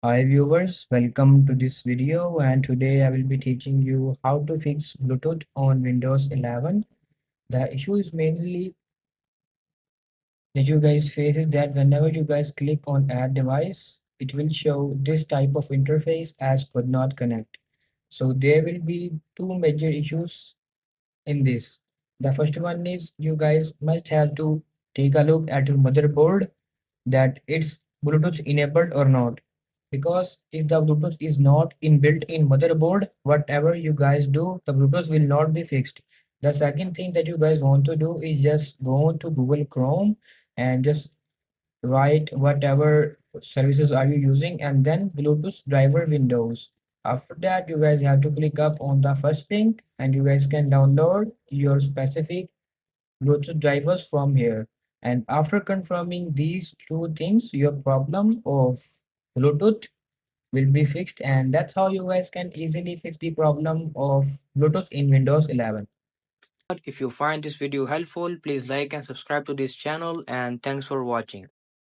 Hi viewers, welcome to this video, and today I will be teaching you how to fix Bluetooth on Windows 11. The issue is mainly that you guys face is that whenever you guys click on add device, it will show this type of interface as could not connect. So there will be two major issues in this. The first one is you guys must have to take a look at your motherboard that it's Bluetooth enabled or not. Because if the Bluetooth is not inbuilt in motherboard, whatever you guys do, the Bluetooth will not be fixed. The second thing that you guys want to do is just go to Google Chrome and just write whatever services are you using and then Bluetooth driver windows. After that, you guys have to click up on the first link and you guys can download your specific Bluetooth drivers from here. And after confirming these two things, your problem of Bluetooth will be fixed. And that's how you guys can easily fix the problem of Bluetooth in Windows 11. If you find this video helpful, please like and subscribe to this channel, and thanks for watching.